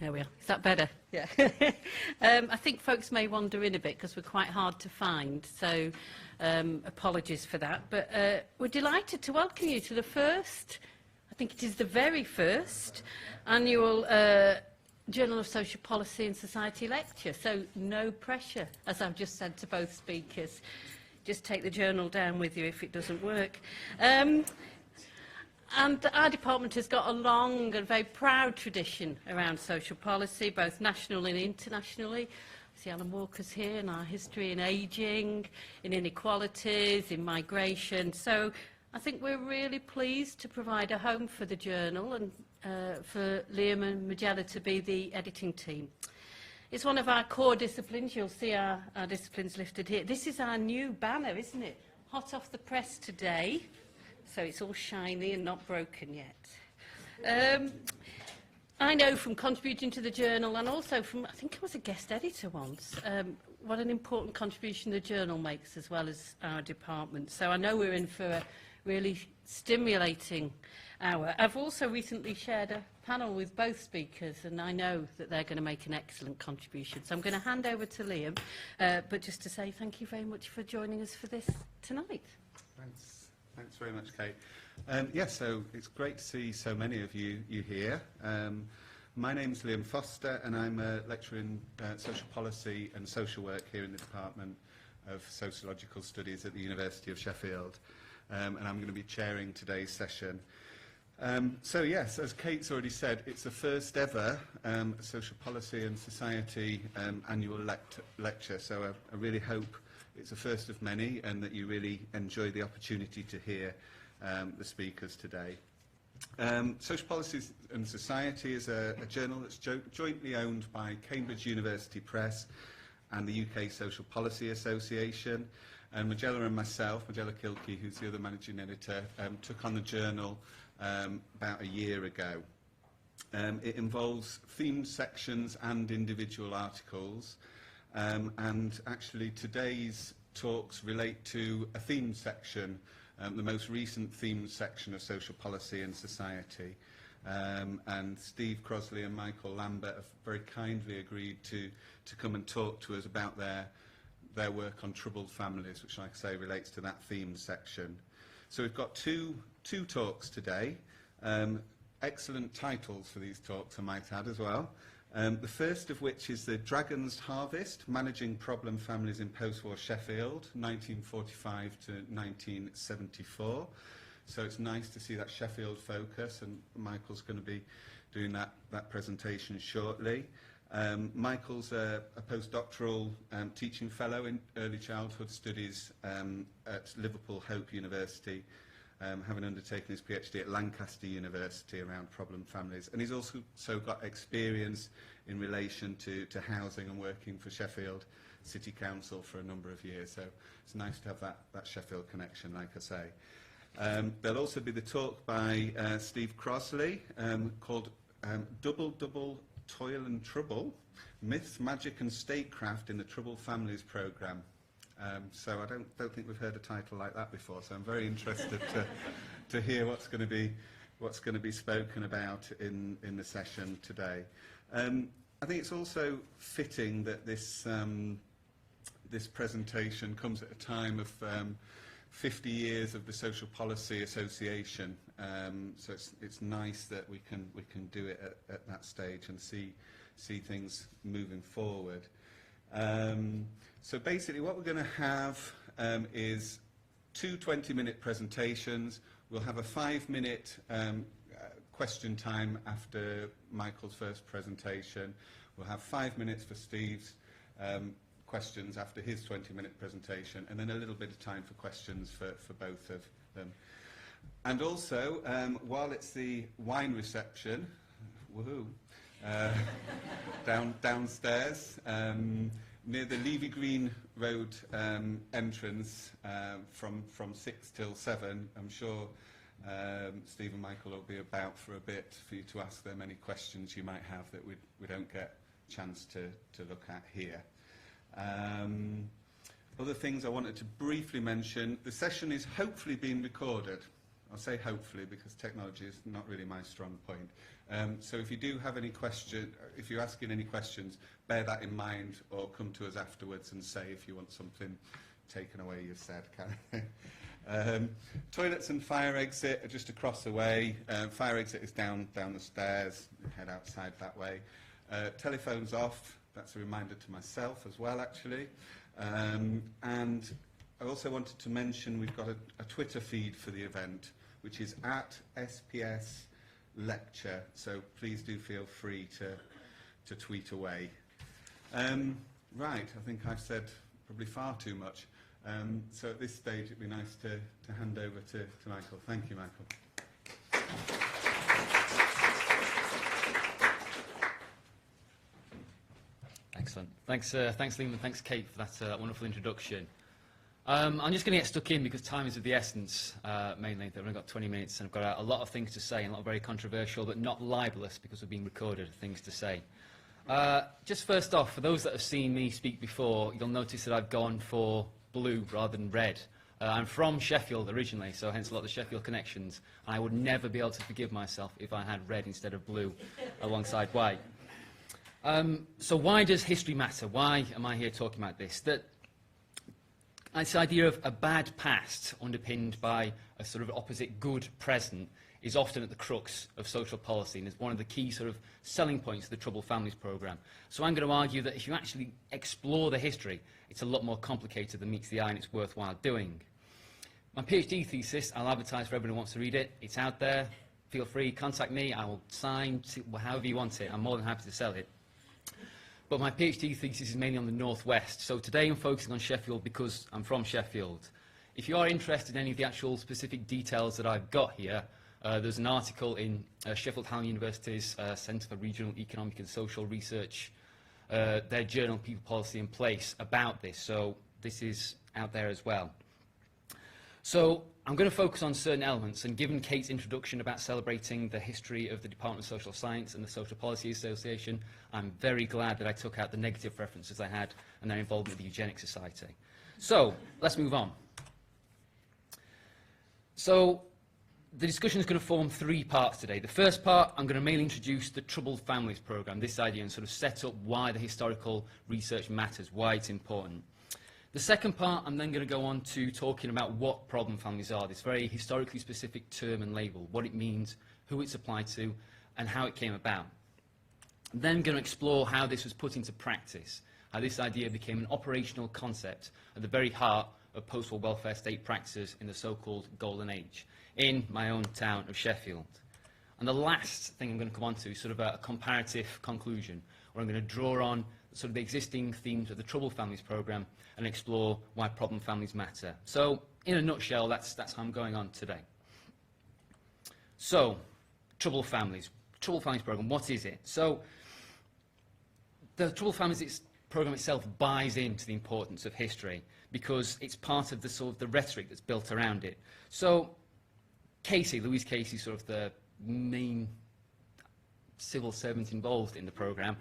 There we are. Is that better? Yeah. I think folks may wander in a bit because we're quite hard to find, so apologies for that. But we're delighted to welcome you to the first, I think it is the very first, annual Journal of Social Policy and Society lecture. So no pressure, as I've just said to both speakers. Just take the journal down with you if it doesn't work. And our department has got a long and very proud tradition around social policy, both nationally and internationally. See Alan Walker's here, and our history in ageing, in inequalities, in migration. So I think we're really pleased to provide a home for the journal and for Liam and Magella to be the editing team. It's one of our core disciplines. You'll see our disciplines listed here. This is our new banner, isn't it? Hot off the press today. So it's all shiny and not broken yet. I know from contributing to the journal and also from, I think I was a guest editor once, what an important contribution the journal makes as well as our department. So I know we're in for a really stimulating hour. I've also recently shared a panel with both speakers, and I know that they're going to make an excellent contribution. So I'm going to hand over to Liam, but just to say thank you very much for joining us for this tonight. Thanks very much, Kate. Yes, so it's great to see so many of you here. My name's Liam Foster, and I'm a lecturer in social policy and social work here in the Department of Sociological Studies at the University of Sheffield, and I'm going to be chairing today's session. So yes, as Kate's already said, it's the first ever social policy and society annual lecture, so I really hope it's the first of many and that you really enjoy the opportunity to hear the speakers today. Social Policy and Society is a journal that's jointly owned by Cambridge University Press and the UK Social Policy Association. And Magella and myself, Magella Kilkey, who's the other managing editor, took on the journal about a year ago. It involves themed sections and individual articles. And actually today's talks relate to a themed section, the most recent themed section of Social Policy and Society. And Steve Crossley and Michael Lambert have very kindly agreed to come and talk to us about their work on troubled families, which, like I say, relates to that themed section. So we've got two talks today. Excellent titles for these talks, I might add, as well. The first of which is The Dragon's Harvest, Managing Problem Families in Post-War Sheffield, 1945 to 1974. So it's nice to see that Sheffield focus, and Michael's going to be doing that presentation shortly. Michael's a postdoctoral teaching fellow in early childhood studies at Liverpool Hope University, having undertaken his PhD at Lancaster University around problem families. And he's also got experience in relation to housing and working for Sheffield City Council for a number of years. So it's nice to have that Sheffield connection, like I say. There'll also be the talk by Steve Crossley called Double Toil and Trouble, Myths, Magic and Statecraft in the Troubled Families Programme. So I don't think we've heard a title like that before, so I'm very interested to hear what's going to be spoken about in the session today. I think it's also fitting that this presentation comes at a time of 50 years of the Social Policy Association, so it's nice that we can do it at that stage and see things moving forward. So basically what we're going to have is two 20-minute presentations. We'll have a 5-minute question time after Michael's first presentation. We'll have 5 minutes for Steve's questions after his 20-minute presentation, and then a little bit of time for questions for both of them. And also, while it's the wine reception, woohoo, downstairs, near the Levy Green Road entrance from 6 till 7. I'm sure Steve and Michael will be about for a bit for you to ask them any questions you might have that we don't get a chance to look at here. Other things I wanted to briefly mention, the session is hopefully being recorded. I'll say hopefully because technology is not really my strong point. So if you do have any if you're asking any questions, bear that in mind or come to us afterwards and say if you want something taken away you've said, kind of thing. Toilets and fire exit are just across the way. Fire exit is down the stairs, head outside that way. Telephone's off, that's a reminder to myself as well actually. And I also wanted to mention we've got a Twitter feed for the event, which is at SPS Lecture, so please do feel free to tweet away. Right, I think I've said probably far too much. So at this stage it'd be nice to hand over to Michael. Thank you, Michael. Excellent. Thanks Liam, and thanks, Kate, for that wonderful introduction. I'm just going to get stuck in because time is of the essence, mainly. I've only got 20 minutes and I've got a lot of things to say, and a lot of very controversial, but not libelous because we're being recorded, things to say. Just first off, for those that have seen me speak before, you'll notice that I've gone for blue rather than red. I'm from Sheffield originally, so hence a lot of the Sheffield connections, and I would never be able to forgive myself if I had red instead of blue alongside white. So why does history matter? Why am I here talking about this? This idea of a bad past underpinned by a sort of opposite good present is often at the crux of social policy, and is one of the key sort of selling points of the Troubled Families programme. So I'm going to argue that if you actually explore the history, it's a lot more complicated than meets the eye, and it's worthwhile doing. My PhD thesis, I'll advertise for everyone who wants to read it. It's out there. Feel free, contact me. I will sign however you want it. I'm more than happy to sell it. But my PhD thesis is mainly on the northwest. So today I'm focusing on Sheffield because I'm from Sheffield. If you are interested in any of the actual specific details that I've got here, there's an article in Sheffield Hallam University's Centre for Regional Economic and Social Research, their journal People, Policy and Place, about this. So this is out there as well. So I'm going to focus on certain elements, and given Kate's introduction about celebrating the history of the Department of Social Science and the Social Policy Association, I'm very glad that I took out the negative references I had and their involvement with the Eugenics Society. So let's move on. So the discussion is going to form three parts today. The first part, I'm going to mainly introduce the Troubled Families programme, this idea, and sort of set up why the historical research matters, why it's important. The second part, I'm then going to go on to talking about what problem families are, this very historically specific term and label, what it means, who it's applied to, and how it came about. I'm then going to explore how this was put into practice, how this idea became an operational concept at the very heart of post-war welfare state practices in the so-called Golden Age, in my own town of Sheffield. And the last thing I'm going to come on to is sort of a comparative conclusion, where I'm going to draw on sort of the existing themes of the Troubled Families programme and explore why problem families matter. So, in a nutshell, that's how I'm going on today. So, Troubled Families programme, what is it? So, the Troubled Families programme itself buys into the importance of history because it's part of the sort of the rhetoric that's built around it. So, Louise Casey, sort of the main civil servant involved in the programme,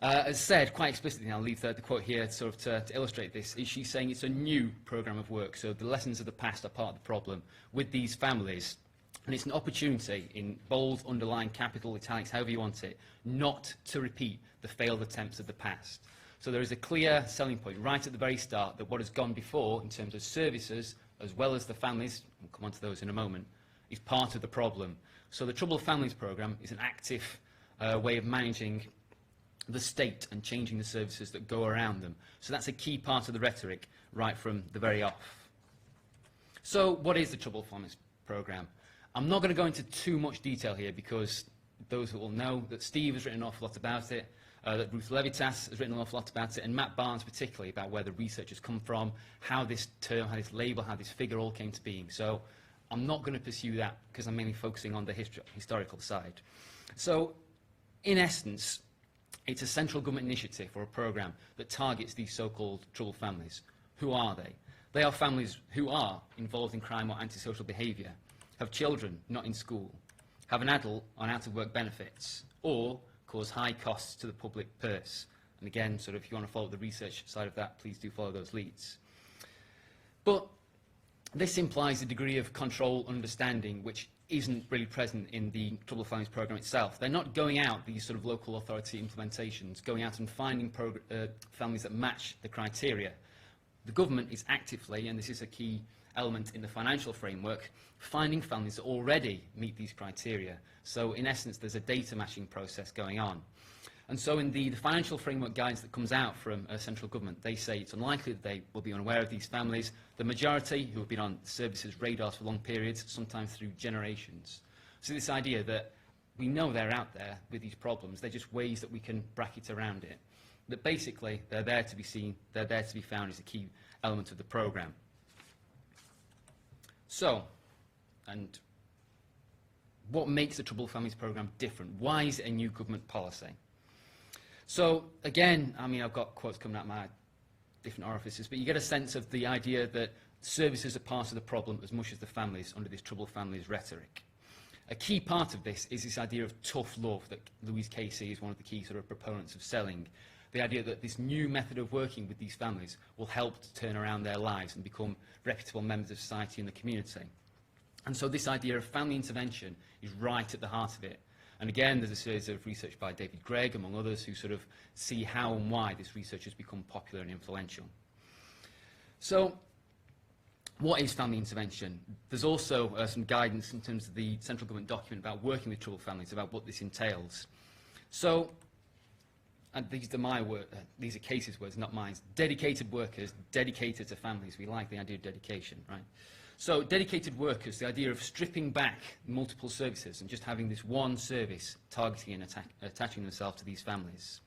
has said quite explicitly, and I'll leave the quote here sort of to illustrate this, is she's saying it's a new programme of work, so the lessons of the past are part of the problem with these families, and it's an opportunity, in bold, underline, capital, italics, however you want it, not to repeat the failed attempts of the past. So there is a clear selling point right at the very start that what has gone before in terms of services, as well as the families, we'll come on to those in a moment, is part of the problem. So the Troubled Families programme is an active way of managing the state and changing the services that go around them. So that's a key part of the rhetoric right from the very off. So what is the Troubled Families programme? I'm not going to go into too much detail here because those who will know that Steve has written an awful lot about it, that Ruth Levitas has written an awful lot about it, and Matt Barnes particularly, about where the research has come from, how this term, how this label, how this figure all came to being. So I'm not going to pursue that because I'm mainly focusing on the historical side. So in essence, it's a central government initiative or a programme that targets these so-called troubled families. Who are they? They are families who are involved in crime or antisocial behaviour, have children not in school, have an adult on out-of-work benefits, or cause high costs to the public purse. And again, sort of, if you want to follow the research side of that, please do follow those leads. But This implies a degree of control understanding which isn't really present in the Troubled Families programme itself. They're not going out, these sort of local authority implementations, going out and finding families that match the criteria. The government is actively, and this is a key element in the financial framework, finding families that already meet these criteria. So in essence, there's a data matching process going on. And so in the financial framework guidance that comes out from central government, they say it's unlikely that they will be unaware of these families. The majority who have been on services radars for long periods, sometimes through generations. So this idea that we know they're out there with these problems, they're just ways that we can bracket around it. That basically they're there to be seen, they're there to be found is a key element of the programme. So, and what makes the Troubled Families programme different? Why is it a new government policy? So, again, I mean, I've got quotes coming out of my different orifices, but you get a sense of the idea that services are part of the problem as much as the families under this Troubled Families rhetoric. A key part of this is this idea of tough love that Louise Casey is one of the key sort of proponents of selling. The idea that this new method of working with these families will help to turn around their lives and become reputable members of society and the community. And so this idea of family intervention is right at the heart of it. And again, there's a series of research by David Gregg, among others, who sort of see how and why this research has become popular and influential. So, what is family intervention? There's also some guidance in terms of the central government document about working with troubled families, about what this entails. So, and these are my words, these are Casey's words, not mine. Dedicated workers, dedicated to families. We like the idea of dedication, right? So dedicated workers, the idea of stripping back multiple services and just having this one service targeting and attaching themselves to these families.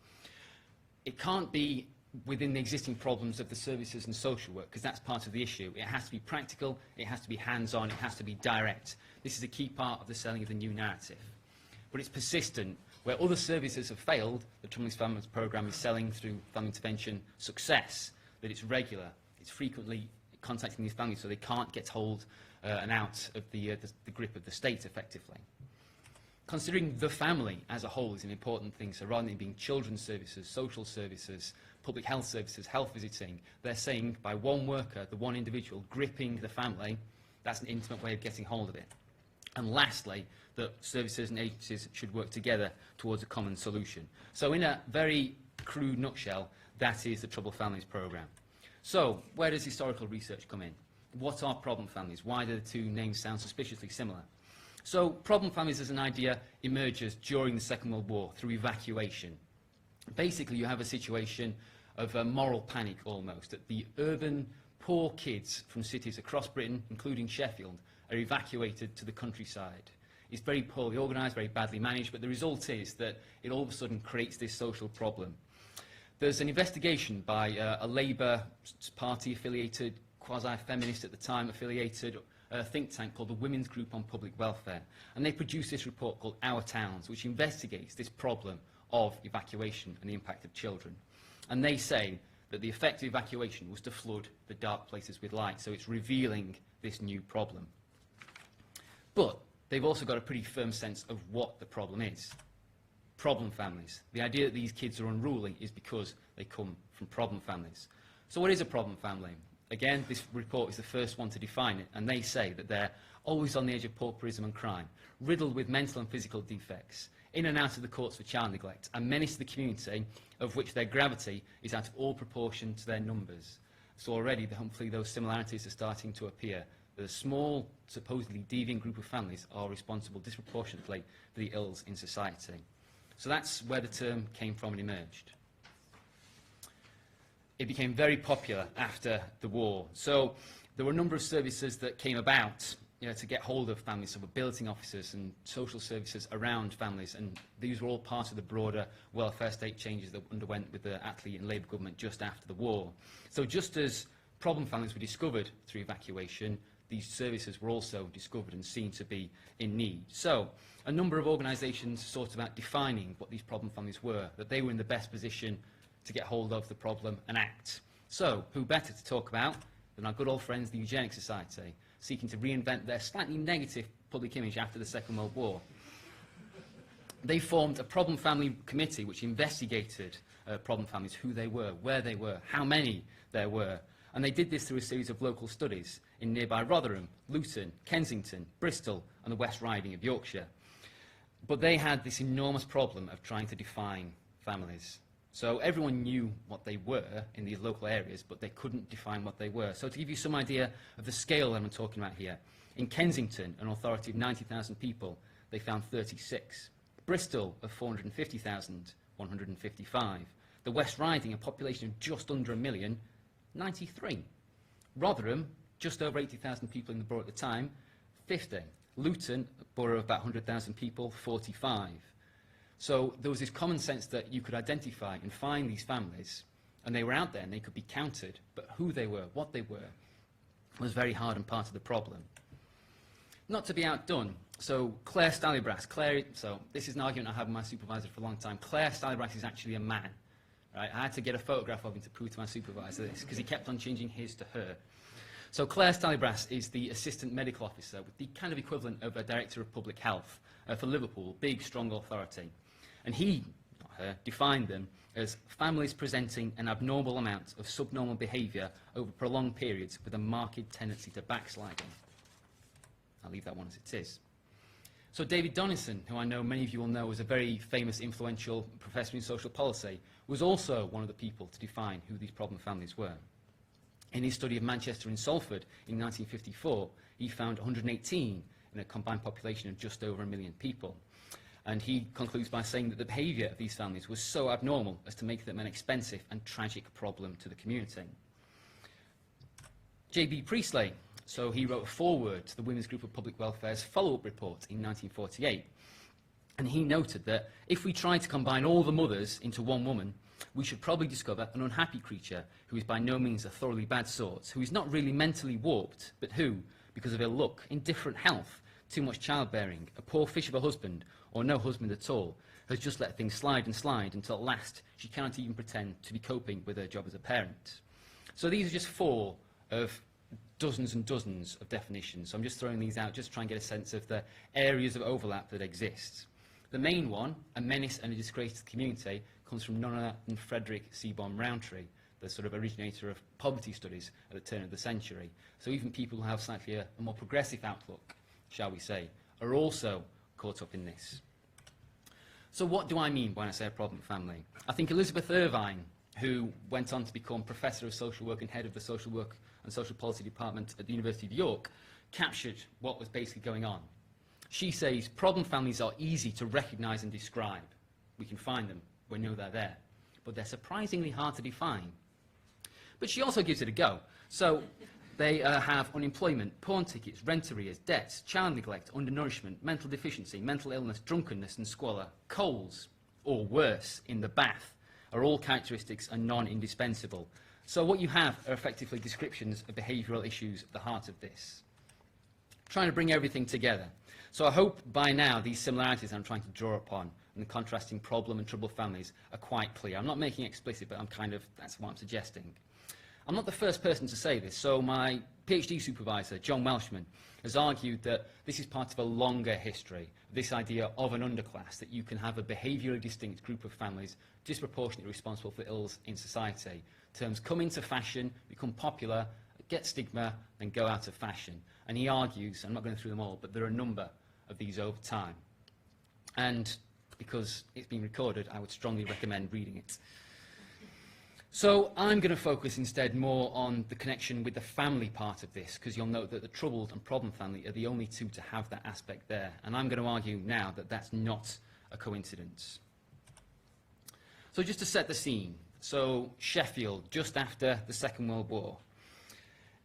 It can't be within the existing problems of the services and social work, because that's part of the issue. It has to be practical, it has to be hands-on, it has to be direct. This is a key part of the selling of the new narrative. But it's persistent. Where other services have failed, the Troubled Families programme is selling through family intervention success, that it's regular, it's frequently contacting these families so they can't get hold and out of the grip of the state effectively. Considering the family as a whole is an important thing, so rather than being children's services, social services, public health services, health visiting, they're saying by one worker, the one individual, gripping the family, that's an intimate way of getting hold of it. And lastly, that services and agencies should work together towards a common solution. So in a very crude nutshell, that is the Troubled Families programme. So, where does historical research come in? What are problem families? Why do the two names sound suspiciously similar? So, problem families as an idea emerges during the Second World War through evacuation. Basically, you have a situation of a moral panic almost, that the urban poor kids from cities across Britain, including Sheffield, are evacuated to the countryside. It's very poorly organised, very badly managed, but the result is that it all of a sudden creates this social problem. There's an investigation by a Labour Party-affiliated, quasi-feminist at the time affiliated think tank called the Women's Group on Public Welfare. And they produced this report called Our Towns, which investigates this problem of evacuation and the impact of children. And they say that the effect of evacuation was to flood the dark places with light. So it's revealing this new problem. But they've also got a pretty firm sense of what the problem is. Problem families. The idea that these kids are unruly is because they come from problem families. So what is a problem family? Again, this report is the first one to define it, and they say that they're always on the edge of pauperism and crime, riddled with mental and physical defects, in and out of the courts for child neglect, a menace to the community of which their gravity is out of all proportion to their numbers. So already, hopefully, those similarities are starting to appear. The small, supposedly deviant group of families are responsible disproportionately for the ills in society. So that's where the term came from and emerged. It became very popular after the war. So there were a number of services that came about to get hold of families, so billeting officers and social services around families, and these were all part of the broader welfare state changes that underwent with the Attlee and Labour government just after the war. So just as problem families were discovered through evacuation, these services were also discovered and seen to be in need. So a number of organisations sought about defining what these problem families were, that they were in the best position to get hold of the problem and act. So who better to talk about than our good old friends, the Eugenics Society, seeking to reinvent their slightly negative public image after the Second World War. They formed a problem family committee which investigated problem families, who they were, where they were, how many there were, And they did this through a series of local studies in nearby Rotherham, Luton, Kensington, Bristol, and the West Riding of Yorkshire. But they had this enormous problem of trying to define families. So everyone knew what they were in these local areas, but they couldn't define what they were. So to give you some idea of the scale that I'm talking about here, in Kensington, an authority of 90,000 people, they found 36. Bristol, of 450,000, 155. The West Riding, a population of just under 1 million, 93. Rotherham, just over 80,000 people in the borough at the time, 50. Luton, a borough of about 100,000 people, 45. So there was this common sense that you could identify and find these families, and they were out there and they could be counted, but who they were, what they were, was very hard and part of the problem. Not to be outdone, so Claire Stallybrass, so this is an argument I had with my supervisor for a long time. Claire Stallybrass is actually a man. Right? I had to get a photograph of him to prove to my supervisor this, because he kept on changing his to her. So Claire Stallybrass is the assistant medical officer, with the kind of equivalent of a director of public health for Liverpool, big, strong authority. And he, not her, defined them as families presenting an abnormal amount of subnormal behaviour over prolonged periods with a marked tendency to backsliding. I'll leave that one as it is. So David Donison, who I know many of you will know is a very famous, influential professor in social policy, was also one of the people to define who these problem families were. In his study of Manchester and Salford in 1954, he found 118 in a combined population of just over 1 million people. And he concludes by saying that the behaviour of these families was so abnormal as to make them an expensive and tragic problem to the community. J.B. Priestley, so he wrote a foreword to the Women's Group of Public Welfare's follow-up report in 1948. And he noted that if we tried to combine all the mothers into one woman, we should probably discover an unhappy creature who is by no means a thoroughly bad sort, who is not really mentally warped, but who, because of ill luck, indifferent health, too much childbearing, a poor fish of a husband, or no husband at all, has just let things slide and slide until at last she cannot even pretend to be coping with her job as a parent. So these are just 4 of dozens and dozens of definitions. So I'm just throwing these out just to try and get a sense of the areas of overlap that exist. The main one, a menace and a disgrace to the community, comes from none other than Frederick Seaborn Rowntree, the sort of originator of poverty studies at the turn of the century. So even people who have slightly a more progressive outlook, shall we say, are also caught up in this. So what do I mean when I say a problem family? I think Elizabeth Irvine, who went on to become Professor of Social Work and Head of the Social Work and Social Policy Department at the University of York, captured what was basically going on. She says problem families are easy to recognise and describe. We can find them, we know they're there, but they're surprisingly hard to define. But she also gives it a go. So they have unemployment, pawn tickets, rent arrears, debts, child neglect, undernourishment, mental deficiency, mental illness, drunkenness and squalor, colds, or worse, in the bath, are all characteristics and non-indispensable. So what you have are effectively descriptions of behavioural issues at the heart of this. Trying to bring everything together. So I hope by now these similarities I'm trying to draw upon and the contrasting problem and troubled families are quite clear. I'm not making it explicit, but that's what I'm suggesting. I'm not the first person to say this, so my PhD supervisor, John Welshman, has argued that this is part of a longer history, this idea of an underclass, that you can have a behaviourally distinct group of families disproportionately responsible for ills in society. Terms come into fashion, become popular, get stigma, and go out of fashion. And he argues, I'm not going through them all, but there are a number of these over time. And because it's been recorded, I would strongly recommend reading it. So I'm going to focus instead more on the connection with the family part of this, because you'll note that the troubled and problem family are the only two to have that aspect there. And I'm going to argue now that that's not a coincidence. So just to set the scene, so Sheffield, just after the Second World War,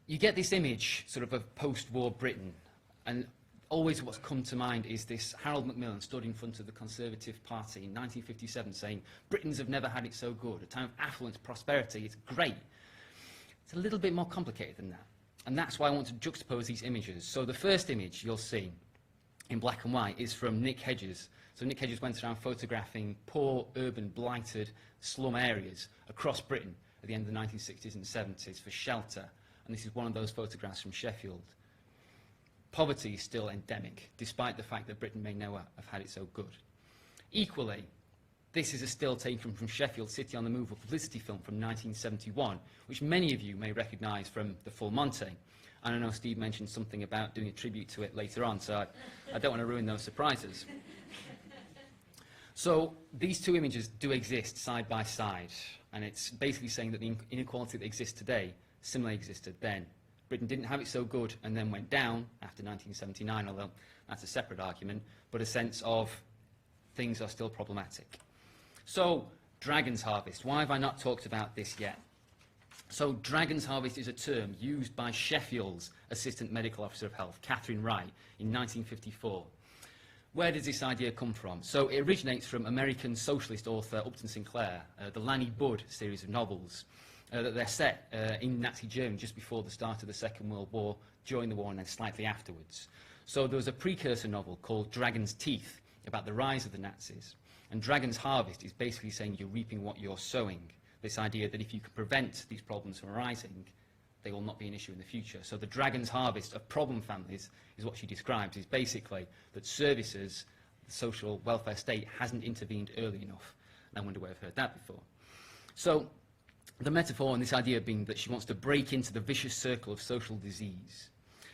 you get this image sort of post-war Britain, and always what's come to mind is this Harold Macmillan stood in front of the Conservative Party in 1957 saying, Britons have never had it so good, a time of affluence, prosperity, it's great. It's a little bit more complicated than that. And that's why I want to juxtapose these images. So the first image you'll see in black and white is from Nick Hedges. So Nick Hedges went around photographing poor, urban, blighted slum areas across Britain at the end of the 1960s and 70s for shelter. And this is one of those photographs from Sheffield. Poverty is still endemic, despite the fact that Britain may now have had it so good. Equally, This is a still taken from Sheffield City on the Move, a publicity film from 1971, which many of you may recognise from The Full Monty. And I know Steve mentioned something about doing a tribute to it later on, so I don't want to ruin those surprises. So these two images do exist side by side, and it's basically saying that the inequality that exists today similarly existed then. Britain didn't have it so good and then went down after 1979, although that's a separate argument, but a sense of things are still problematic. So, Dragon's Harvest. Why have I not talked about this yet? So, Dragon's Harvest is a term used by Sheffield's Assistant Medical Officer of Health, Catherine Wright, in 1954. Where does this idea come from? So, it originates from American socialist author Upton Sinclair, the Lanny Budd series of novels, that they're set in Nazi Germany just before the start of the Second World War, during the war, and then slightly afterwards. So, there was a precursor novel called Dragon's Teeth about the rise of the Nazis. And Dragon's Harvest is basically saying you're reaping what you're sowing. This idea that if you can prevent these problems from arising, they will not be an issue in the future. So the Dragon's Harvest of problem families is what she describes, is basically that services, the social welfare state, hasn't intervened early enough. And I wonder where I've heard that before. So the metaphor and this idea being that she wants to break into the vicious circle of social disease.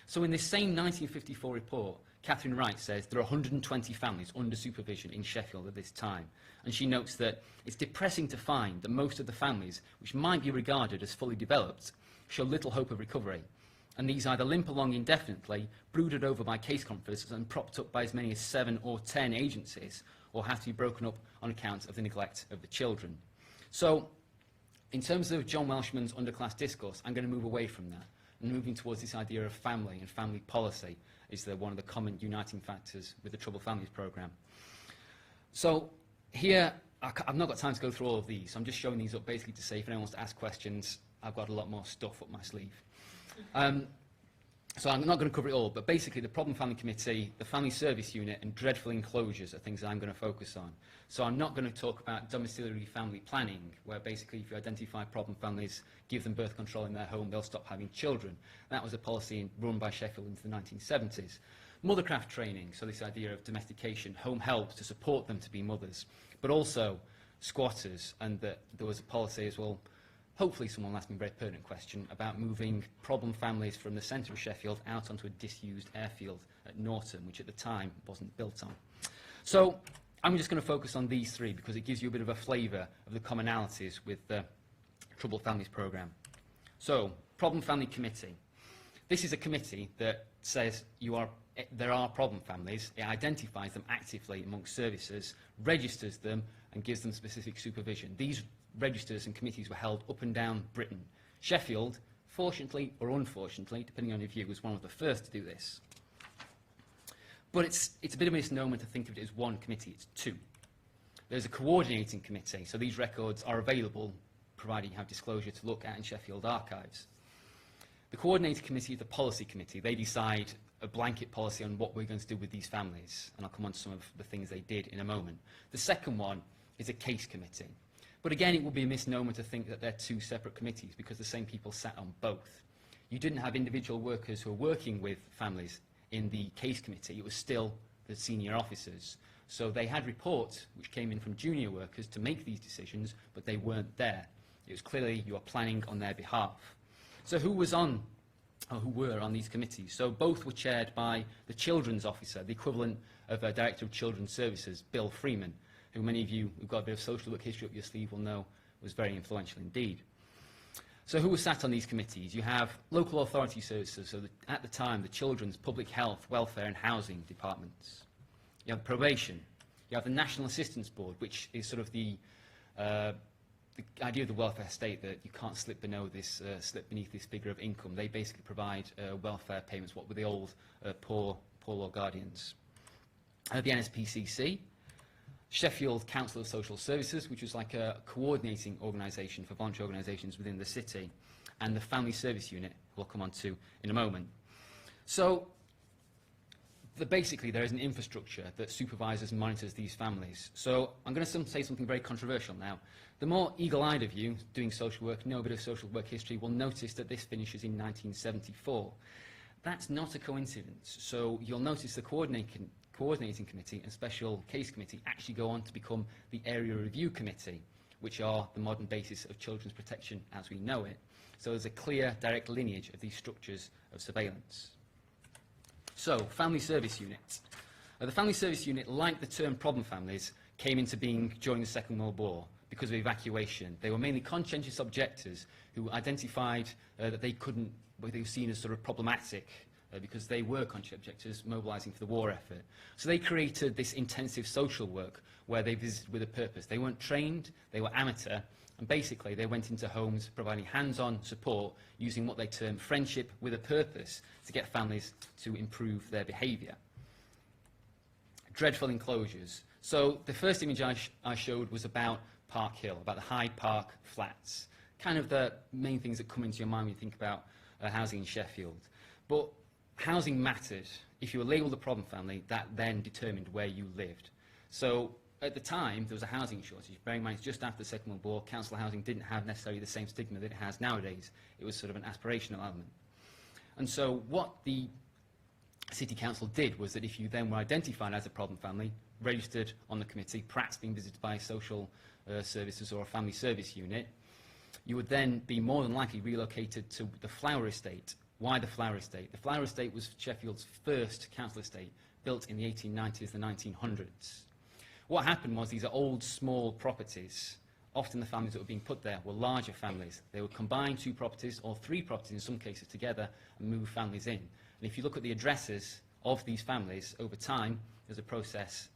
So in this same 1954 report, Catherine Wright says there are 120 families under supervision in Sheffield at this time, and she notes that it's depressing to find that most of the families, which might be regarded as fully developed, show little hope of recovery, and these either limp along indefinitely, brooded over by case conferences and propped up by as many as 7 or 10 agencies, or have to be broken up on account of the neglect of the children. So, in terms of John Welshman's underclass discourse, I'm going to move away from that, and moving towards this idea of family and family policy is one of the common uniting factors with the Troubled Families programme. So here, I've not got time to go through all of these, so I'm just showing these up basically to say if anyone wants to ask questions, I've got a lot more stuff up my sleeve. So I'm not going to cover it all, but basically the Problem Family Committee, the Family Service Unit and dreadful enclosures are things that I'm going to focus on. So I'm not going to talk about domiciliary family planning, where basically if you identify problem families, give them birth control in their home, they'll stop having children. That was a policy run by Sheffield into the 1970s. Mothercraft training, so this idea of domestication, home help to support them to be mothers, but also squatters, and that there was a policy as well. Hopefully someone will ask me a very pertinent question about moving problem families from the centre of Sheffield out onto a disused airfield at Norton, which at the time wasn't built on. So I'm just going to focus on these three because it gives you a bit of a flavour of the commonalities with the Troubled Families programme. So, Problem Family Committee. This is a committee that says there are problem families, it identifies them actively amongst services, registers them and gives them specific supervision. These registers and committees were held up and down Britain. Sheffield, fortunately or unfortunately, depending on your view, was one of the first to do this. But it's a bit of a misnomer to think of it as one committee, it's two. There's a coordinating committee, so these records are available, provided you have disclosure to look at in Sheffield archives. The coordinating committee is the policy committee. They decide a blanket policy on what we're going to do with these families, and I'll come on to some of the things they did in a moment. The second one is a case committee. But again, it would be a misnomer to think that they're two separate committees because the same people sat on both. You didn't have individual workers who were working with families in the case committee. It was still the senior officers. So they had reports which came in from junior workers to make these decisions, but they weren't there. It was clearly you are planning on their behalf. So who were on these committees? So both were chaired by the children's officer, the equivalent of a director of children's services, Bill Freeman, who many of you who've got a bit of social work history up your sleeve will know was very influential indeed. So who was sat on these committees? You have local authority services, so at the time the children's public health, welfare and housing departments. You have probation. You have the National Assistance Board, which is sort of the idea of the welfare state that you can't slip beneath this figure of income. They basically provide welfare payments, what were the old poor law guardians. The NSPCC, Sheffield Council of Social Services, which was like a coordinating organisation for voluntary organisations within the city, and the Family Service Unit, we'll come on to in a moment. So, basically, there is an infrastructure that supervises and monitors these families. So, I'm going to say something very controversial now. The more eagle-eyed of you doing social work, know a bit of social work history, will notice that this finishes in 1974. That's not a coincidence. So, you'll notice the coordinating committee and special case committee actually go on to become the area review committee, which are the modern basis of children's protection as we know it. So there's a clear, direct lineage of these structures of surveillance. So, family service unit. The family service unit, like the term problem families, came into being during the Second World War because of evacuation. They were mainly conscientious objectors who identified that they were seen as sort of problematic because they were conscientious objectors mobilising for the war effort. So they created this intensive social work where they visited with a purpose. They weren't trained, they were amateur, and basically they went into homes providing hands-on support using what they term friendship with a purpose to get families to improve their behaviour. Dreadful enclosures. So the first image I showed was about Park Hill, about the Hyde Park flats. Kind of the main things that come into your mind when you think about housing in Sheffield. But housing mattered. If you were labelled a problem family, that then determined where you lived. So at the time, there was a housing shortage. Bearing in mind, it's just after the Second World War, council housing didn't have necessarily the same stigma that it has nowadays. It was sort of an aspirational element. And so what the City Council did was that if you then were identified as a problem family, registered on the committee, perhaps being visited by social services or a family service unit, you would then be more than likely relocated to the Flower Estate. Why the Flower Estate? The Flower Estate was Sheffield's first council estate, built in the 1890s and 1900s. What happened was these are old, small properties. Often the families that were being put there were larger families. They would combine 2 properties or 3 properties in some cases together and move families in. And if you look at the addresses of these families over time, there's a process,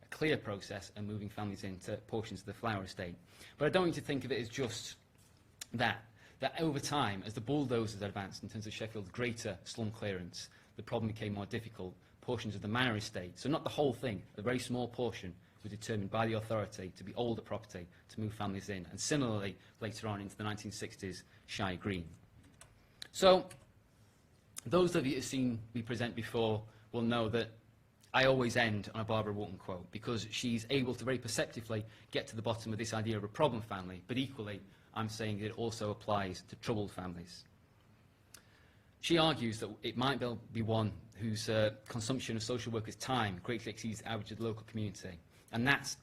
a clear process, of moving families into portions of the Flower Estate. But I don't want you to think of it as just that over time, as the bulldozers advanced in terms of Sheffield's greater slum clearance, the problem became more difficult. Portions of the Manor Estate, so not the whole thing, a very small portion, were determined by the authority to be older property to move families in. And similarly, later on into the 1960s, Shire Green. So, those of you who have seen me present before will know that I always end on a Barbara Walton quote, because she's able to very perceptively get to the bottom of this idea of a problem family, but equally, I'm saying it also applies to troubled families. She argues that it might be one whose consumption of social workers' time greatly exceeds the average of the local community. And that's,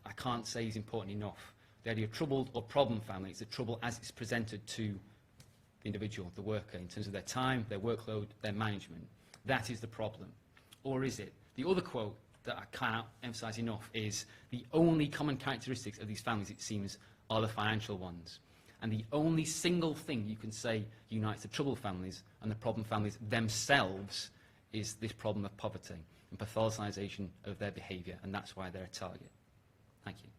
I can't say, is important enough. The idea of troubled or problem family, it's a trouble as it's presented to the individual, the worker, in terms of their time, their workload, their management. That is the problem. Or is it? The other quote that I cannot emphasise enough is the only common characteristics of these families, it seems, are the financial ones. And the only single thing you can say unites the troubled families and the problem families themselves is this problem of poverty and pathologisation of their behaviour, and that's why they're a target. Thank you.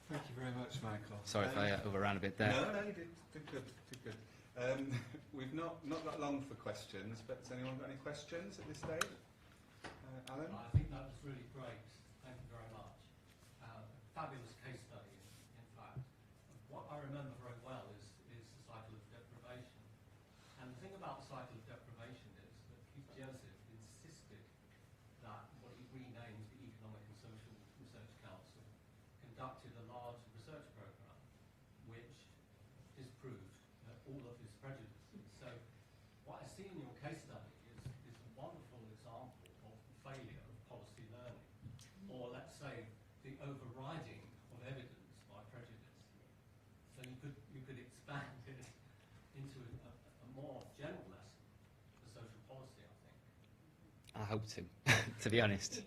Thank you very much, Michael. Sorry if I overran a bit there. No, you did good. We've not that long for questions, but has anyone got any questions at this stage? Alan? I think that was really great. Thank you very much. Fabulous case study, in fact. What I remember very well is the cycle of deprivation. And the thing about the cycle of deprivation is that Keith Joseph insisted that what he renamed the Economic and Social Research Council conducted a large research program which disproved all of his prejudices. So what I see in your case study is a wonderful example of failure of policy learning, or let's say the overriding of evidence by prejudice. So you could expand it into a more general lesson for social policy, I think. I hope to be honest.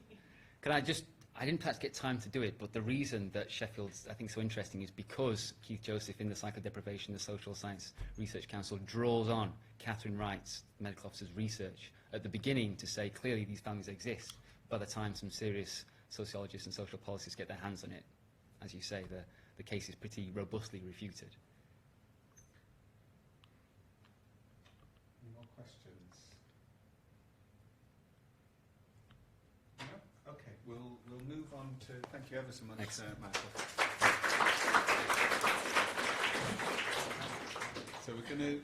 I didn't perhaps get time to do it, but the reason that Sheffield's, I think, so interesting is because Keith Joseph in the Cycle of Deprivation, the Social Science Research Council, draws on Catherine Wright's medical officer's research at the beginning to say clearly these families exist. By the time some serious sociologists and social policies get their hands on it, as you say, the case is pretty robustly refuted. Any more questions? No? Okay, we'll move on to. Thank you ever so much, Michael. So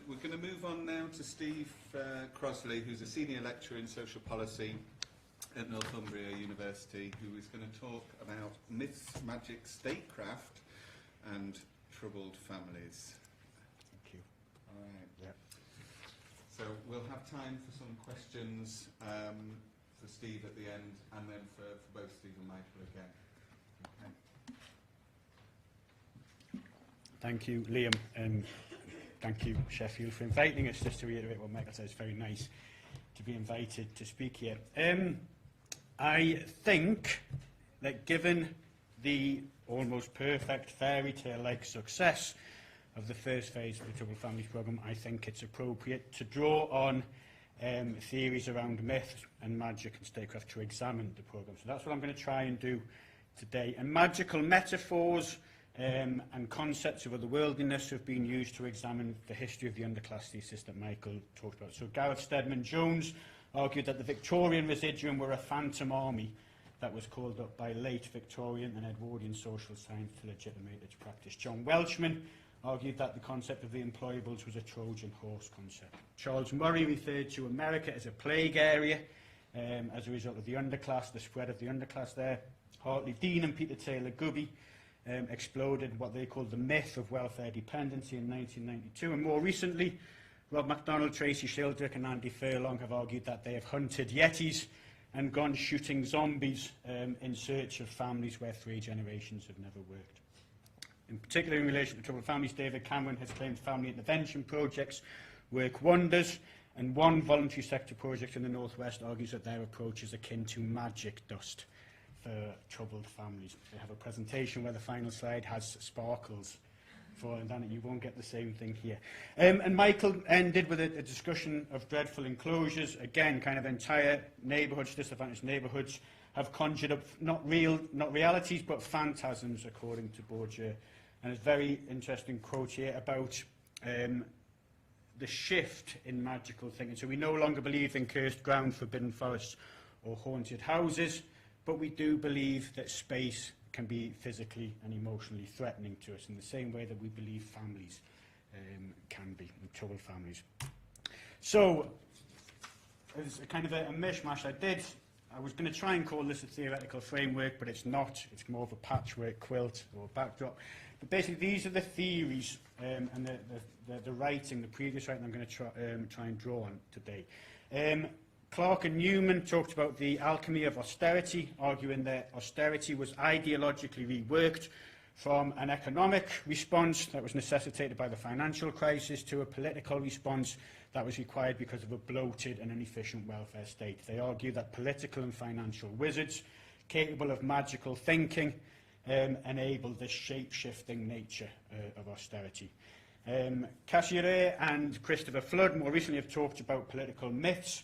we're gonna move on now to Steve Crossley, who's a senior lecturer in social policy at Northumbria University, who is going to talk about myths, magic, statecraft, and troubled families. Thank you. All right. So we'll have time for some questions for Steve at the end, and then for both Steve and Michael again. Okay. Thank you, Liam, and thank you, Sheffield, for inviting us. Just to reiterate what Michael said, it's very nice to be invited to speak here. I think that given the almost perfect fairy tale-like success of the first phase of the Troubled Families programme, I think it's appropriate to draw on theories around myth and magic and statecraft to examine the programme. So that's what I'm going to try and do today. And magical metaphors and concepts of otherworldliness have been used to examine the history of the underclass thesis that Michael talked about. So Gareth Stedman-Jones argued that the Victorian residuum were a phantom army that was called up by late Victorian and Edwardian social science to legitimate its practice. John Welshman argued that the concept of the employables was a Trojan horse concept. Charles Murray referred to America as a plague area as a result of the underclass, the spread of the underclass there. Hartley Dean and Peter Taylor Gubbey exploded what they called the myth of welfare dependency in 1992. And more recently, Rob MacDonald, Tracy Shildrick and Andy Furlong have argued that they have hunted yetis and gone shooting zombies in search of families where 3 generations have never worked. In particular, in relation to troubled families, David Cameron has claimed family intervention projects work wonders, and one voluntary sector project in the Northwest argues that their approach is akin to magic dust for troubled families. They have a presentation where the final slide has sparkles for it, and you won't get the same thing here. And Michael ended with a discussion of dreadful enclosures. Again, kind of entire neighbourhoods, disadvantaged neighbourhoods, have conjured up not realities, but phantasms, according to Bourdieu. And there's a very interesting quote here about the shift in magical thinking. So we no longer believe in cursed ground, forbidden forests, or haunted houses, but we do believe that space can be physically and emotionally threatening to us in the same way that we believe families can be, troubled families. So, as a kind of a mishmash, I was going to try and call this a theoretical framework, but it's not. It's more of a patchwork quilt or backdrop. But basically, these are the theories and the writing, the previous writing I'm going to try and draw on today. Clark and Newman talked about the alchemy of austerity, arguing that austerity was ideologically reworked from an economic response that was necessitated by the financial crisis to a political response that was required because of a bloated and inefficient welfare state. They argue that political and financial wizards, capable of magical thinking, enabled the shape-shifting nature of austerity. Cassirer and Christopher Flood more recently have talked about political myths.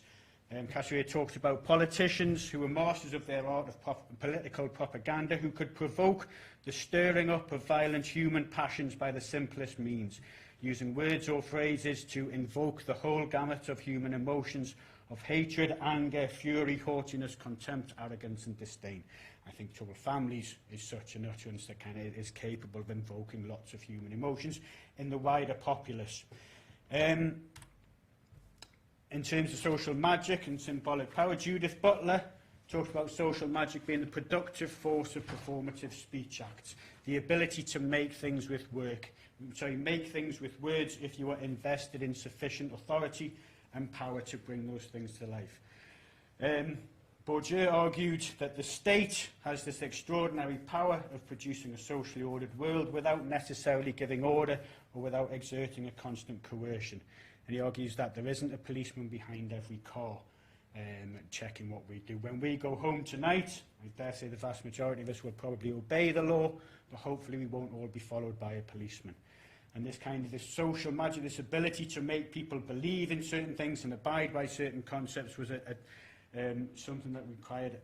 Cassirer talked about politicians who were masters of their art of political propaganda, who could provoke the stirring up of violent human passions by the simplest means, using words or phrases to invoke the whole gamut of human emotions of hatred, anger, fury, haughtiness, contempt, arrogance and disdain. I think Troubled Families is such an utterance that kind of is capable of invoking lots of human emotions in the wider populace. In terms of social magic and symbolic power, Judith Butler talked about social magic being the productive force of performative speech acts, the ability to make things with make things with words if you are invested in sufficient authority and power to bring those things to life. Bourdieu argued that the state has this extraordinary power of producing a socially ordered world without necessarily giving order or without exerting a constant coercion. And he argues that there isn't a policeman behind every car checking what we do. When we go home tonight, I dare say the vast majority of us will probably obey the law, but hopefully we won't all be followed by a policeman. And this social magic, this ability to make people believe in certain things and abide by certain concepts was something that required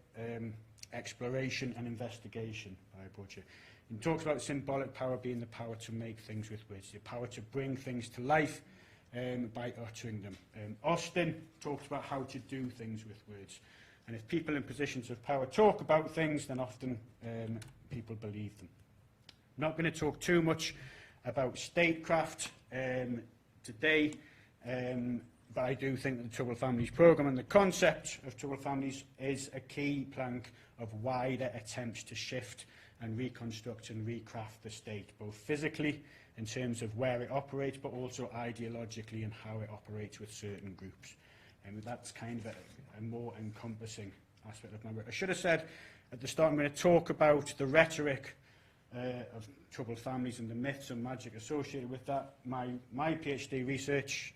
exploration and investigation by Bourdieu. He talks about symbolic power being the power to make things with words, the power to bring things to life by uttering them. Austin talks about how to do things with words. And if people in positions of power talk about things, then often people believe them. I'm not going to talk too much about statecraft today, but I do think that the Troubled Families programme and the concept of Troubled Families is a key plank of wider attempts to shift and reconstruct and recraft the state, both physically in terms of where it operates, but also ideologically in how it operates with certain groups. And that's kind of a more encompassing aspect of my work. I should have said at the start I'm going to talk about the rhetoric of troubled families and the myths and magic associated with that. My PhD research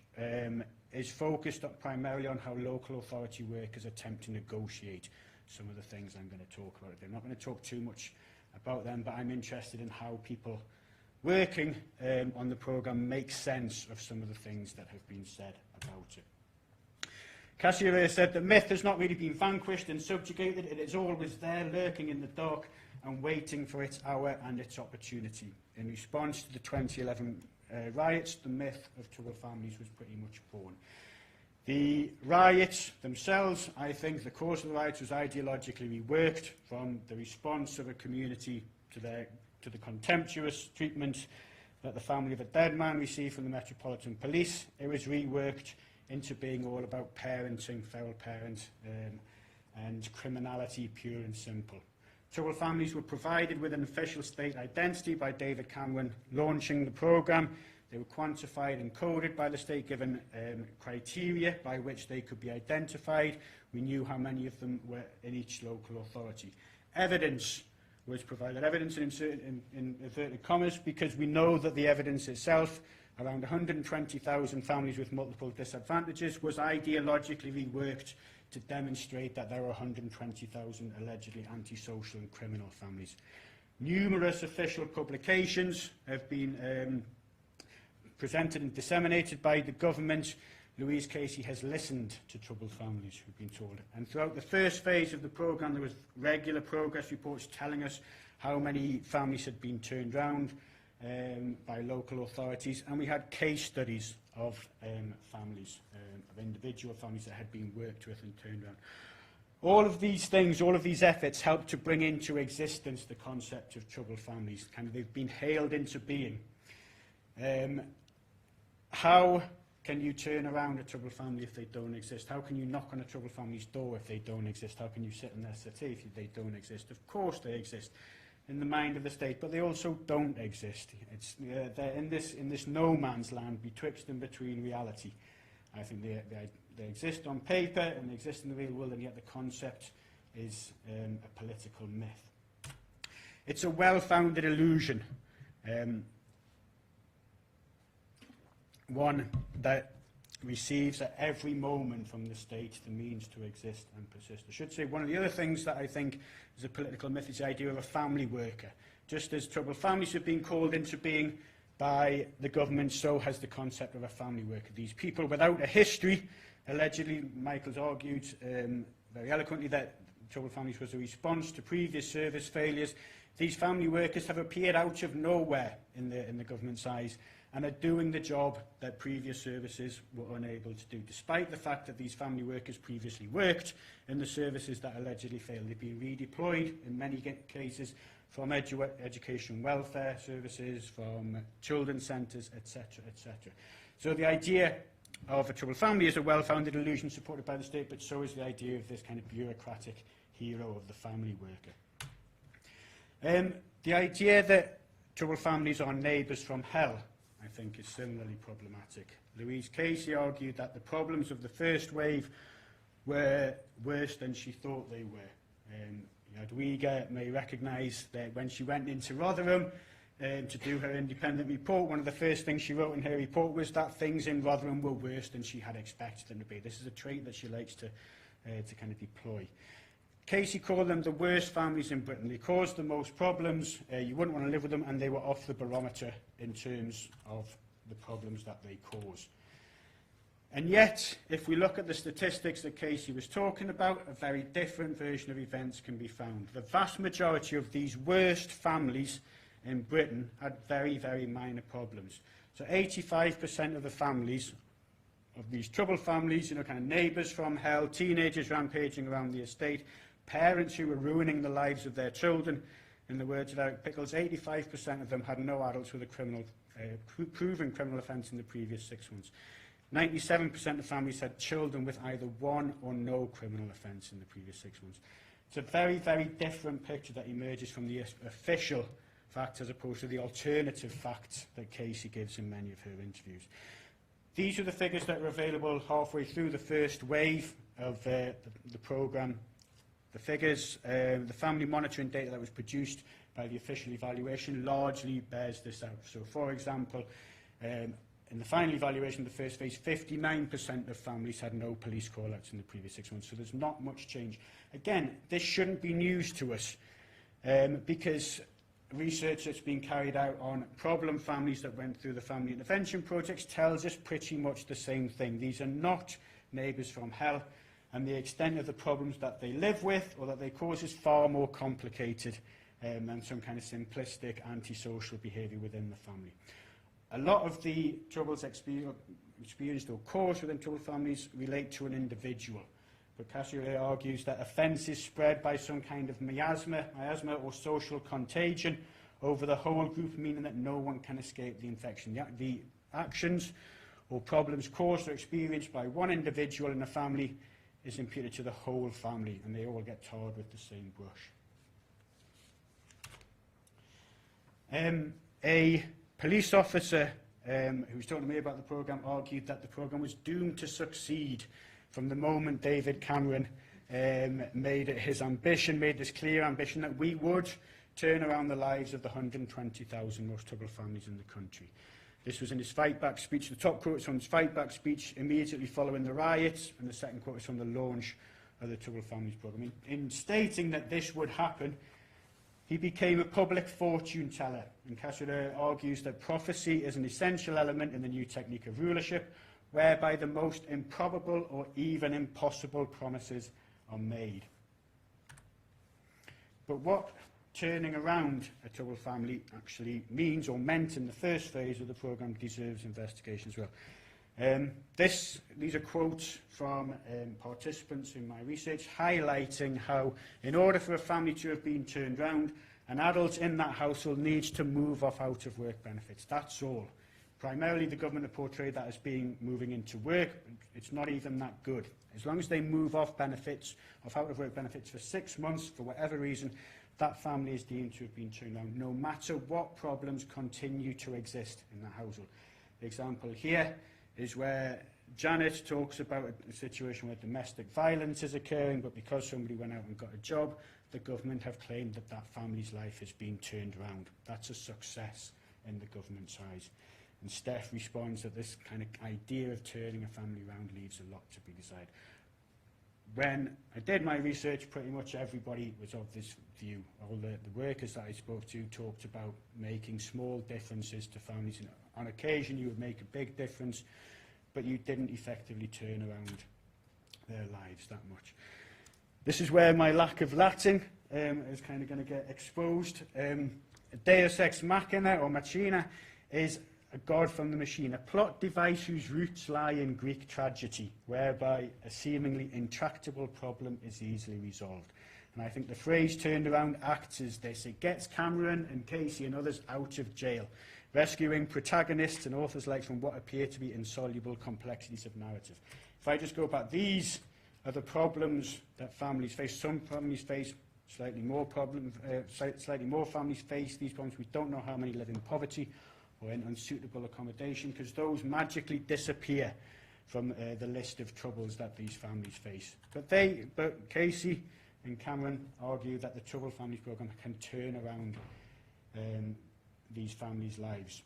is focused primarily on how local authority workers attempt to negotiate some of the things I'm going to talk about. I'm not going to talk too much about them, but I'm interested in how people working on the programme make sense of some of the things that have been said about it. Cassie earlier said that myth has not really been vanquished and subjugated. It is always there, lurking in the dark and waiting for its hour and its opportunity. In response to the 2011 riots, the myth of troubled families was pretty much born. The riots themselves, I think the cause of the riots was ideologically reworked from the response of a community to the contemptuous treatment that the family of a dead man received from the Metropolitan Police. It was reworked into being all about parenting, feral parents, and criminality pure and simple. Troubled families were provided with an official state identity by David Cameron launching the programme. They were quantified and coded by the state, given criteria by which they could be identified. We knew how many of them were in each local authority. Evidence was provided, evidence in inverted commas, because we know that the evidence itself, around 120,000 families with multiple disadvantages, was ideologically reworked to demonstrate that there were 120,000 allegedly antisocial and criminal families. Numerous official publications have been presented and disseminated by the government. Louise Casey has listened to troubled families, we've been told. And throughout the first phase of the programme, there was regular progress reports telling us how many families had been turned around by local authorities. And we had case studies of families, of individual families that had been worked with and turned around. All of these things, all of these efforts helped to bring into existence the concept of troubled families. They've been hailed into being. How can you turn around a troubled family if they don't exist? How can you knock on a troubled family's door if they don't exist? How can you sit in their settee if they don't exist? Of course they exist in the mind of the state, but they also don't exist. They're in this no man's land betwixt and between reality. I think they exist on paper and they exist in the real world, and yet the concept is a political myth. It's a well-founded illusion. One that receives at every moment from the state the means to exist and persist. I should say one of the other things that I think is a political myth is the idea of a family worker. Just as troubled families have been called into being by the government, so has the concept of a family worker. These people without a history, allegedly, Michael's argued very eloquently that troubled families was a response to previous service failures. These family workers have appeared out of nowhere in the government's eyes and are doing the job that previous services were unable to do, despite the fact that these family workers previously worked in the services that allegedly failed. They've been redeployed, in many cases, from education welfare services, from children's centres, etc., etc. So the idea of a troubled family is a well-founded illusion supported by the state, but so is the idea of this kind of bureaucratic hero of the family worker. The idea that troubled families are neighbours from hell, I think, is similarly problematic. Louise Casey argued that the problems of the first wave were worse than she thought they were. Jadwiga may recognise that when she went into Rotherham to do her independent report, one of the first things she wrote in her report was that things in Rotherham were worse than she had expected them to be. This is a trait that she likes to kind of deploy. Casey called them the worst families in Britain. They caused the most problems. You wouldn't want to live with them, and they were off the barometer in terms of the problems that they cause. And yet, if we look at the statistics that Casey was talking about, a very different version of events can be found. The vast majority of these worst families in Britain had very, very minor problems. So 85% of the families, of these troubled families, kind of neighbours from hell, teenagers rampaging around the estate, parents who were ruining the lives of their children, in the words of Eric Pickles, 85% of them had no adults with a proven criminal offence in the previous 6 months. 97% of families had children with either one or no criminal offence in the previous 6 months. It's a very, very different picture that emerges from the official facts as opposed to the alternative facts that Casey gives in many of her interviews. These are the figures that were available halfway through the first wave of the programme. The figures, the family monitoring data that was produced by the official evaluation largely bears this out. So, for example, in the final evaluation of the first phase, 59% of families had no police call-outs in the previous 6 months, so there's not much change. Again, this shouldn't be news to us, because research that's been carried out on problem families that went through the family intervention projects tells us pretty much the same thing. These are not neighbours from hell, and the extent of the problems that they live with or that they cause is far more complicated than some kind of simplistic antisocial behaviour within the family. A lot of the troubles experienced or caused within troubled families relate to an individual. But Casey argues that offence is spread by some kind of miasma or social contagion over the whole group, meaning that no one can escape the infection. The actions or problems caused or experienced by one individual in a family is imputed to the whole family, and they all get tarred with the same brush. A police officer who was talking to me about the programme argued that the programme was doomed to succeed from the moment David Cameron made it his ambition, made this clear ambition that we would turn around the lives of the 120,000 most troubled families in the country. This was in his fight back speech. The top quote is from his fight back speech immediately following the riots, and the second quote is from the launch of the Troubled Families Programme. In stating that this would happen, he became a public fortune teller, and Cassia argues that prophecy is an essential element in the new technique of rulership, whereby the most improbable or even impossible promises are made. But what turning around a troubled family actually means or meant in the first phase of the programme deserves investigation as well. These are quotes from participants in my research highlighting how, in order for a family to have been turned round, an adult in that household needs to move off out-of-work benefits. That's all. Primarily, the government have portrayed that as being moving into work. It's not even that good. As long as they move off benefits, off out-of-work benefits for 6 months, for whatever reason, that family is deemed to have been turned around, no matter what problems continue to exist in the household. The example here is where Janet talks about a situation where domestic violence is occurring, but because somebody went out and got a job, the government have claimed that that family's life has been turned around. That's a success in the government's eyes. And Steph responds that this kind of idea of turning a family around leaves a lot to be desired. When I did my research, pretty much everybody was of this view. All the workers that I spoke to talked about making small differences to families. And on occasion, you would make a big difference, but you didn't effectively turn around their lives that much. This is where my lack of Latin is kind of going to get exposed. Deus Ex Machina, or Machina, is a god from the machine, a plot device whose roots lie in Greek tragedy, whereby a seemingly intractable problem is easily resolved. And I think the phrase turned around acts as this. It gets Cameron and Casey and others out of jail, rescuing protagonists and authors like from what appear to be insoluble complexities of narrative. If I just go back, these are the problems that families face. Some families face slightly more families face these problems. We don't know how many live in poverty or in unsuitable accommodation, because those magically disappear from the list of troubles that these families face. But Casey and Cameron argue that the Troubled Families Programme can turn around these families' lives.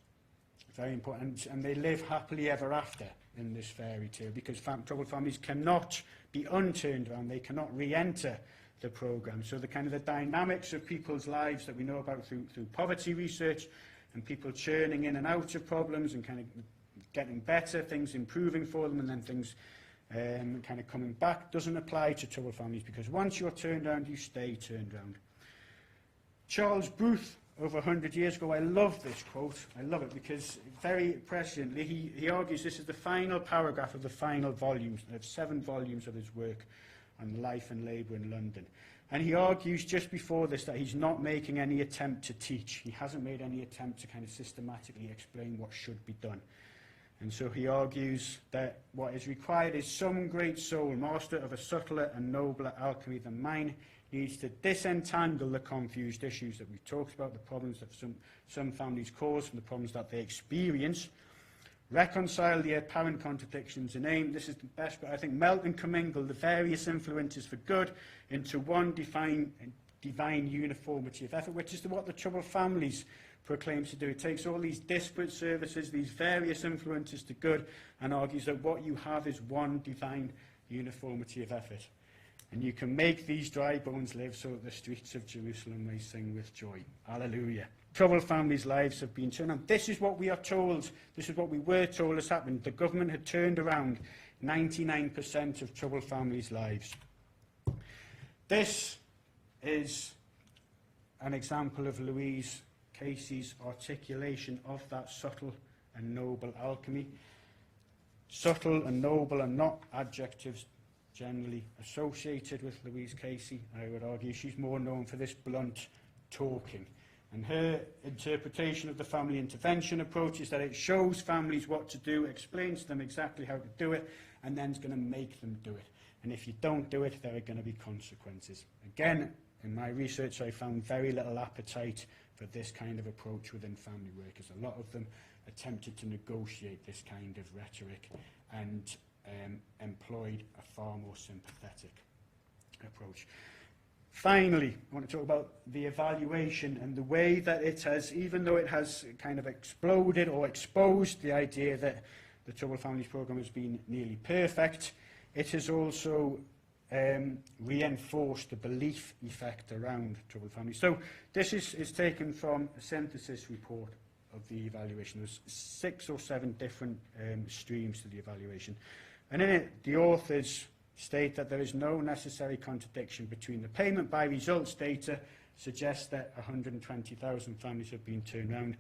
Very important, and they live happily ever after in this fairy tale, because troubled families cannot be unturned around. They cannot re-enter the programme. So the kind of the dynamics of people's lives that we know about through poverty research, and people churning in and out of problems and kind of getting better, things improving for them, and then things kind of coming back, doesn't apply to troubled families, because once you're turned around, you stay turned around. Charles Booth, over 100 years ago, I love this quote. I love it because very presciently he argues this is the final paragraph of the final volumes, of 7 volumes of his work on life and labour in London. And he argues just before this that he's not making any attempt to teach. He hasn't made any attempt to kind of systematically explain what should be done. And so he argues that what is required is some great soul, master of a subtler and nobler alchemy than mine, needs to disentangle the confused issues that we've talked about, the problems that some families cause and the problems that they experience, reconcile the apparent contradictions in aim, this is the best, but I think melt and commingle the various influences for good into one divine uniformity of effort, which is what the Troubled Families proclaims to do. It takes all these disparate services, these various influences to good, and argues that what you have is one divine uniformity of effort. And you can make these dry bones live so that the streets of Jerusalem may sing with joy. Hallelujah. Troubled families' lives have been turned around. This is what we are told. This is what we were told has happened. The government had turned around 99% of troubled families' lives. This is an example of Louise Casey's articulation of that subtle and noble alchemy. Subtle and noble are not adjectives generally associated with Louise Casey. I would argue she's more known for this blunt talking. And her interpretation of the family intervention approach is that it shows families what to do, explains to them exactly how to do it, and then is going to make them do it. And if you don't do it, there are going to be consequences. Again, in my research, I found very little appetite for this kind of approach within family workers. A lot of them attempted to negotiate this kind of rhetoric and employed a far more sympathetic approach. Finally, I want to talk about the evaluation and the way that it has, even though it has kind of exploded or exposed the idea that the Troubled Families Programme has been nearly perfect, it has also reinforced the belief effect around troubled families. So this is taken from a synthesis report of the evaluation. There's 6 or 7 different streams to the evaluation. And in it, the authors state that there is no necessary contradiction between the payment by results data suggests that 120,000 families have been turned around,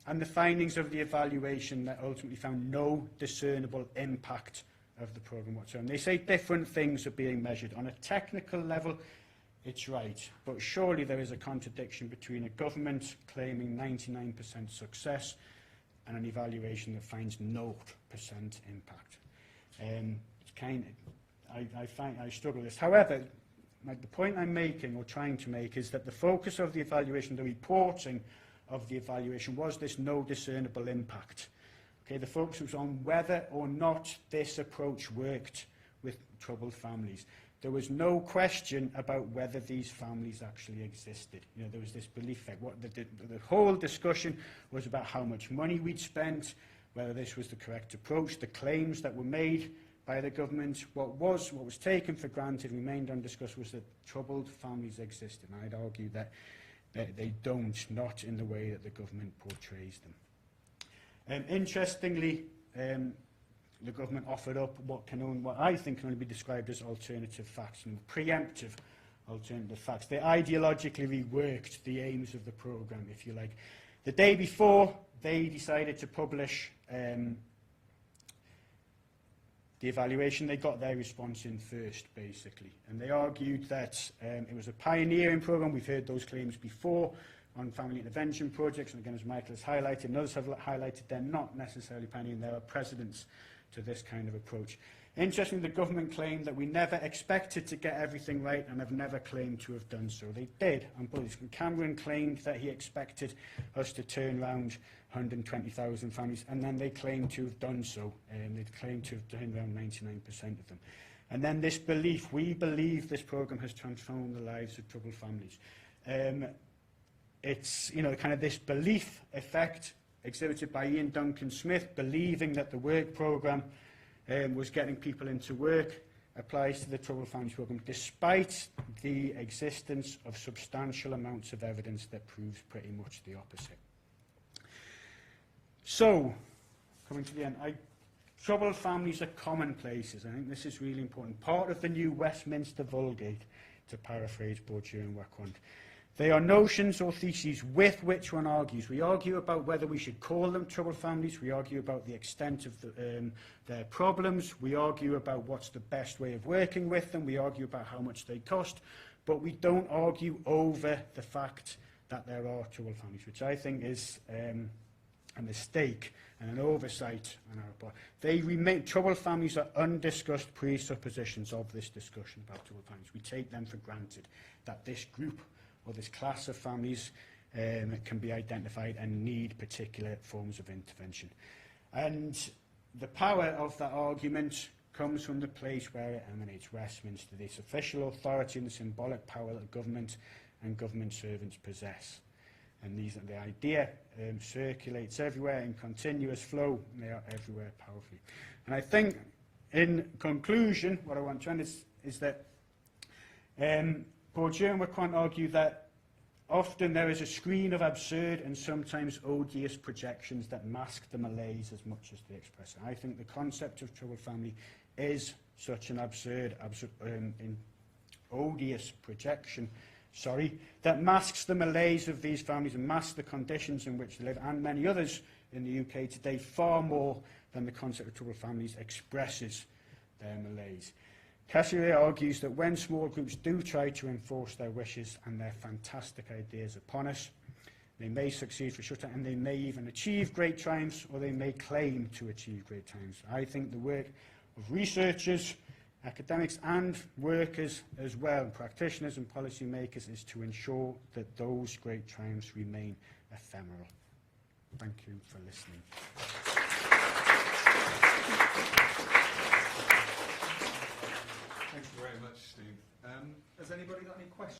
and the findings of the evaluation that ultimately found no discernible impact of the programme whatsoever. And they say different things are being measured. On a technical level, it's right, but surely there is a contradiction between a government claiming 99% success and an evaluation that finds 0% impact. It's kind of, I struggle with this. However, the point I'm making or trying to make is that the focus of the evaluation, the reporting of the evaluation, was this no discernible impact. Okay, the focus was on whether or not this approach worked with troubled families. There was no question about whether these families actually existed. You know, there was this belief that the whole discussion was about how much money we'd spent, whether this was the correct approach, the claims that were made by the government. What was taken for granted, remained undiscussed, was that troubled families existed. And I'd argue that they don't, not in the way that the government portrays them. Interestingly, the government offered up what I think can only be described as alternative facts, and preemptive alternative facts. They ideologically reworked the aims of the programme, if you like. The day before, they decided to publish the evaluation. They got their response in first, basically. And they argued that it was a pioneering programme. We've heard those claims before on family intervention projects, and again, as Michael has highlighted, and others have highlighted, they're not necessarily pioneering, there are precedents to this kind of approach. Interestingly, the government claimed that we never expected to get everything right and have never claimed to have done so. They did, and Cameron claimed that he expected us to turn around 120,000 families, and then they claimed to have done so. They claimed to have turned around 99% of them. And then this belief, we believe this programme has transformed the lives of troubled families. It's, you know, kind of this belief effect exhibited by Ian Duncan Smith, believing that the work programme was getting people into work, applies to the Troubled Families Programme, despite the existence of substantial amounts of evidence that proves pretty much the opposite. So, coming to the end, troubled families are commonplaces. I think this is really important. Part of the new Westminster Vulgate, to paraphrase Bourdieu and Wacquant. They are notions or theses with which one argues. We argue about whether we should call them troubled families. We argue about the extent of their problems. We argue about what's the best way of working with them. We argue about how much they cost. But we don't argue over the fact that there are troubled families, which I think is a mistake and an oversight on our part. They remain, troubled families are undiscussed presuppositions of this discussion about troubled families. We take them for granted that this group or this class of families can be identified and need particular forms of intervention. And the power of that argument comes from the place where it emanates, Westminster, this official authority and the symbolic power that government and government servants possess. And the idea circulates everywhere in continuous flow, and they are everywhere powerfully. And I think, in conclusion, what I want to end is that Bourdieu and Lecointe argue that often there is a screen of absurd and sometimes odious projections that mask the malaise as much as they express it. I think the concept of troubled family is such an absurd odious projection, that masks the malaise of these families and masks the conditions in which they live, and many others in the UK today, far more than the concept of troubled families expresses their malaise. Casey argues that when small groups do try to enforce their wishes and their fantastic ideas upon us, they may succeed for a short time, and they may even achieve great triumphs, or they may claim to achieve great triumphs. I think the work of researchers, academics and workers as well, practitioners and policy makers, is to ensure that those great triumphs remain ephemeral. Thank you for listening. Thank you very much, Steve. Has anybody got any questions?